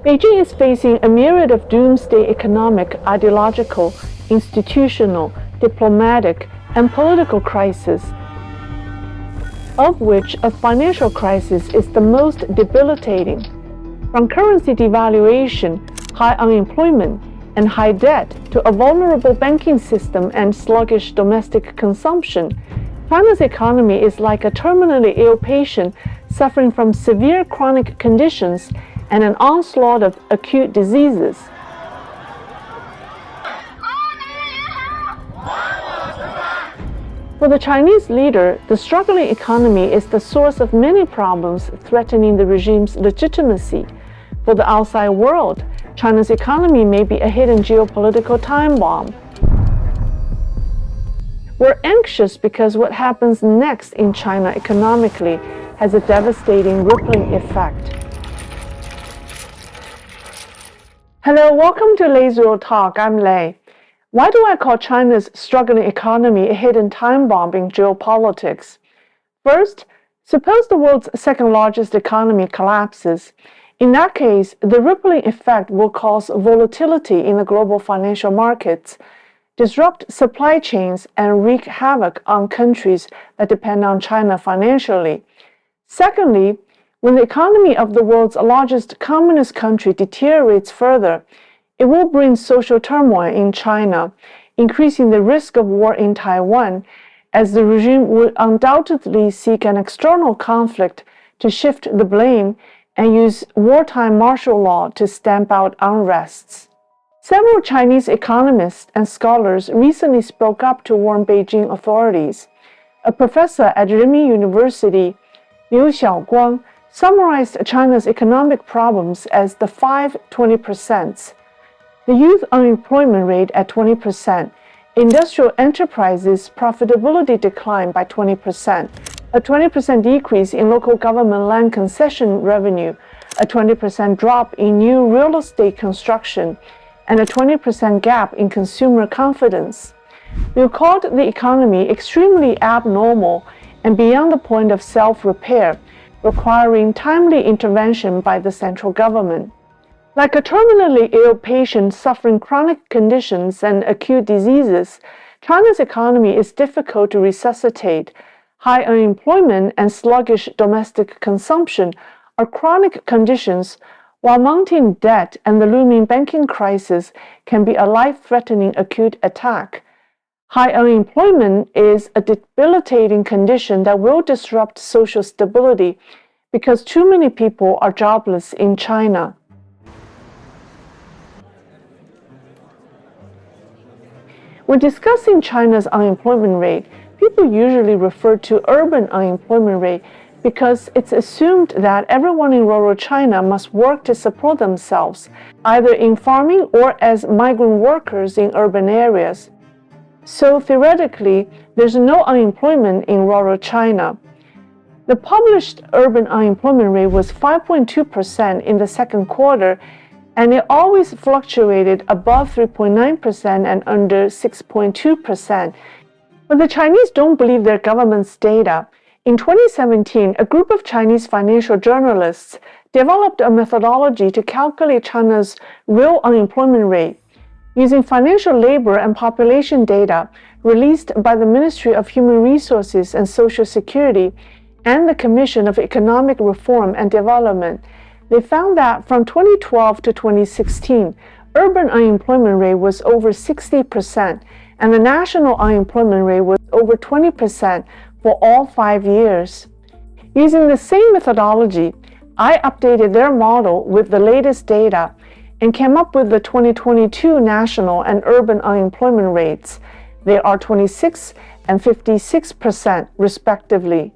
Beijing is facing a myriad of doomsday economic, ideological, institutional, diplomatic, and political crises, of which a financial crisis is the most debilitating. From currency devaluation, high unemployment, and high debt to a vulnerable banking system and sluggish domestic consumption, China's economy is like a terminally ill patient suffering from severe chronic conditions and an onslaught of acute diseases. For the Chinese leader, the struggling economy is the source of many problems threatening the regime's legitimacy. For the outside world, China's economy may be a hidden geopolitical time bomb. We're anxious because what happens next in China economically has a devastating rippling effect. Hello, welcome to Leisrealtalk. I'm Lei. Why do I call China's struggling economy a hidden time bomb in geopolitics? First, suppose the world's second largest economy collapses. In that case, the rippling effect will cause volatility in the global financial markets, disrupt supply chains, and wreak havoc on countries that depend on China financially. Secondly, when the economy of the world's largest communist country deteriorates further, it will bring social turmoil in China, increasing the risk of war in Taiwan, as the regime would undoubtedly seek an external conflict to shift the blame and use wartime martial law to stamp out unrests. Several Chinese economists and scholars recently spoke up to warn Beijing authorities. A professor at Renmin University, Liu Xiaoguang, summarized China's economic problems as the 5-20%. The youth unemployment rate at 20%, industrial enterprises' profitability decline by 20%, a 20% decrease in local government land concession revenue, a 20% drop in new real estate construction, and a 20% gap in consumer confidence. Liu called the economy extremely abnormal and beyond the point of self-repair, requiring timely intervention by the central government. Like a terminally ill patient suffering chronic conditions and acute diseases, China's economy is difficult to resuscitate. High unemployment and sluggish domestic consumption are chronic conditions, while mounting debt and the looming banking crisis can be a life-threatening acute attack. High unemployment is a debilitating condition that will disrupt social stability because too many people are jobless in China. When discussing China's unemployment rate, people usually refer to urban unemployment rate because it's assumed that everyone in rural China must work to support themselves, either in farming or as migrant workers in urban areas. So theoretically, there's no unemployment in rural China. The published urban unemployment rate was 5.2% in the second quarter, and it always fluctuated above 3.9% and under 6.2%. But the Chinese don't believe their government's data. In 2017, a group of Chinese financial journalists developed a methodology to calculate China's real unemployment rate. Using financial labor and population data released by the Ministry of Human Resources and Social Security and the Commission of Economic Reform and Development, they found that from 2012 to 2016, urban unemployment rate was over 60%, and the national unemployment rate was over 20% for all 5 years. Using the same methodology, I updated their model with the latest data and came up with the 2022 national and urban unemployment rates. They are 26% and 56% respectively.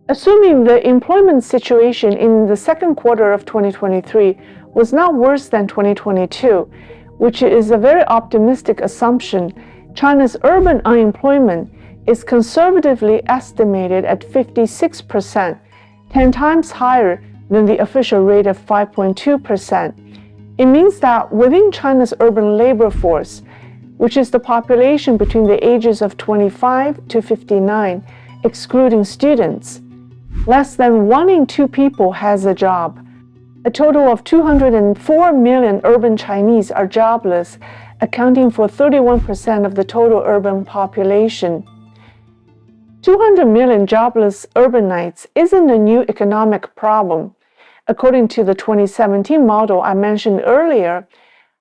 Assuming the employment situation in the second quarter of 2023 was not worse than 2022, which is a very optimistic assumption, China's urban unemployment is conservatively estimated at 56%, 10 times higher than the official rate of 5.2%. It means that within China's urban labor force, which is the population between the ages of 25 to 59, excluding students, less than 1 in 2 people has a job. A total of 204 million urban Chinese are jobless, accounting for 31% of the total urban population. 200 million jobless urbanites isn't a new economic problem. According to the 2017 model I mentioned earlier,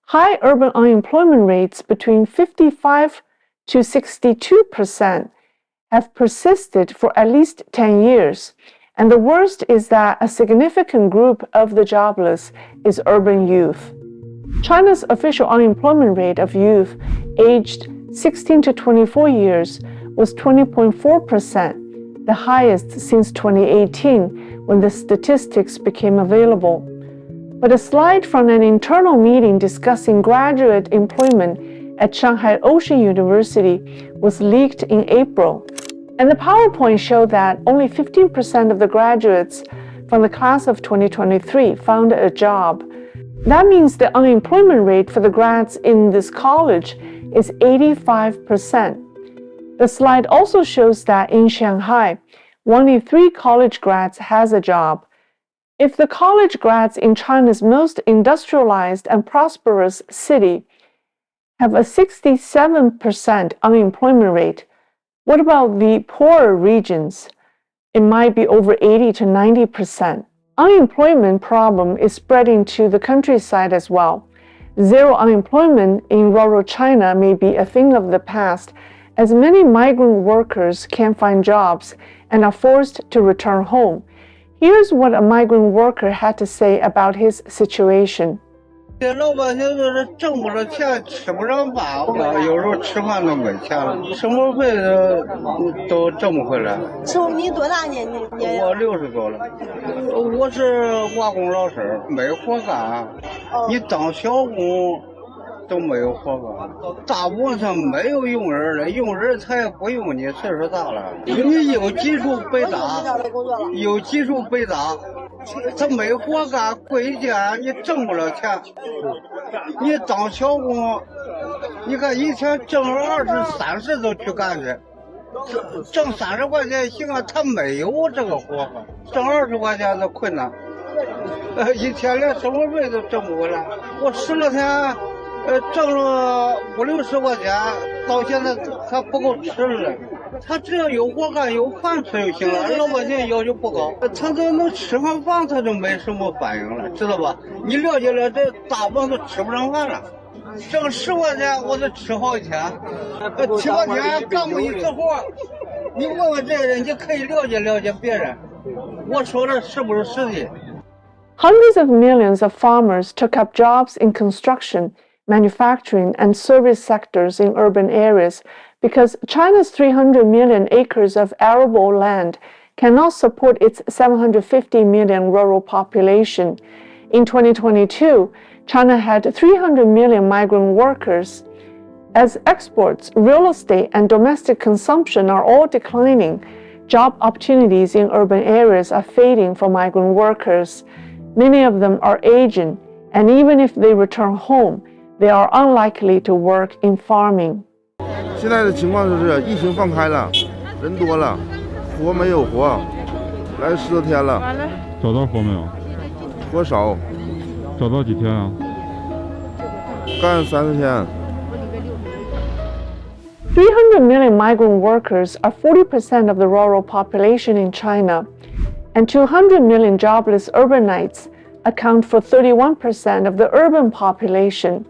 high urban unemployment rates between 55 to 62% have persisted for at least 10 years, and the worst is that a significant group of the jobless is urban youth. China's official unemployment rate of youth aged 16 to 24 years was 20.4%, the highest since 2018 when the statistics became available. But a slide from an internal meeting discussing graduate employment at Shanghai Ocean University was leaked in April, and the PowerPoint showed that only 15% of the graduates from the class of 2023 found a job. That means the unemployment rate for the grads in this college is 85%. The slide also shows that in Shanghai, 1 in 3 college grads has a job. If the college grads in China's most industrialized and prosperous city have a 67% unemployment rate, what about the poorer regions? It might be over 80 to 90%. Unemployment problem is spreading to the countryside as well. Zero unemployment in rural China may be a thing of the past, as many migrant workers can't find jobs and are forced to return home. Here's what a migrant worker had to say about his situation. 老百姓就是挣不着钱，吃不上饭，有时候吃饭都没钱了，生活费都挣不回来。你多大年纪？我60多了，我是瓦工老师，没活干。你当小工都没有活干，大部分上没有用人了，用人他也不用你，岁数大了。你有技术北大，有技术北大。他没活干，归家你挣不了钱。你当小工，你看一天挣20、30都去干去，挣30块钱行啊，他没有这个活法，挣20块钱都困难，一天连生活费都挣不回来。我10来天，挣了50、60块钱，到现在还不够吃了。他只要有活干有饭吃就行了，老百姓要求不高，他都能吃上饭，他就没什么反应了，知道吧？你了解了，这大部分都吃不上饭了，挣10块钱我得吃好几天，7、8天干不一次活。你问问这些人，你可以了解了解别人，我说的是不是实际？ Hundreds of millions of farmers took up jobs in construction, manufacturing, and service sectors in urban areas because China's 300 million acres of arable land cannot support its 750 million rural population. In 2022, China had 300 million migrant workers. As exports, real estate, and domestic consumption are all declining, job opportunities in urban areas are fading for migrant workers. Many of them are aging, and even if they return home, they are unlikely to work in farming. 现在的情况就是疫情放开了，人多了，活没有活，来10多天了。找到活没有？活少。找到几天啊？干3、4天。300 million migrant workers are 40% of the rural population in China, and 200 million jobless urbanites account for 31% of the urban population.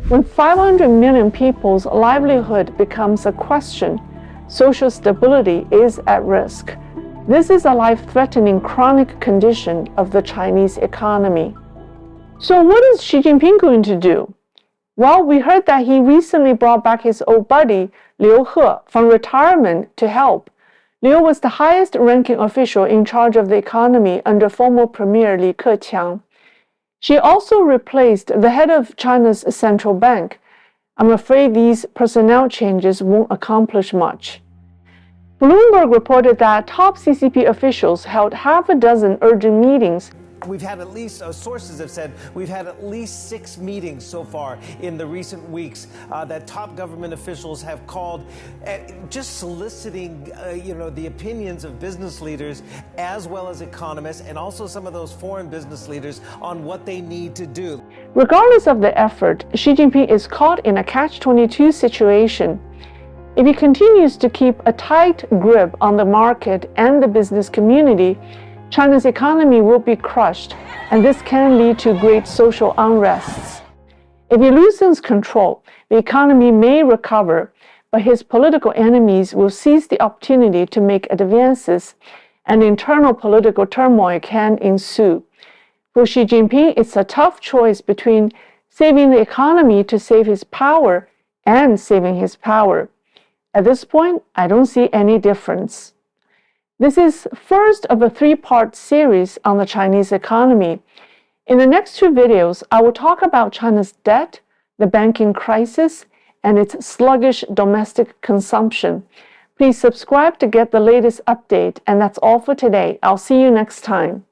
When 500 million people's livelihood becomes a question, social stability is at risk. This is a life-threatening chronic condition of the Chinese economy. So what is Xi Jinping going to do? Well, we heard that he recently brought back his old buddy, Liu He, from retirement to help. Liu was the highest-ranking official in charge of the economy under former Premier Li Keqiang. She also replaced the head of China's central bank. I'm afraid these personnel changes won't accomplish much. Bloomberg reported that top CCP officials held half a dozen urgent meetings We've had at least, sources have said, we've had at least 6 meetings so far in the recent weeks that top government officials have called, just soliciting, the opinions of business leaders as well as economists and also some of those foreign business leaders on what they need to do. Regardless of the effort, Xi Jinping is caught in a catch-22 situation. If he continues to keep a tight grip on the market and the business community, China's economy will be crushed, and this can lead to great social unrests. If he loosens control, the economy may recover, but his political enemies will seize the opportunity to make advances, and internal political turmoil can ensue. For Xi Jinping, it's a tough choice between saving the economy to save his power and saving his power. At this point, I don't see any difference. This is first of a 3-part series on the Chinese economy. In the next 2 videos, I will talk about China's debt, the banking crisis, and its sluggish domestic consumption. Please subscribe to get the latest update, and that's all for today. I'll see you next time.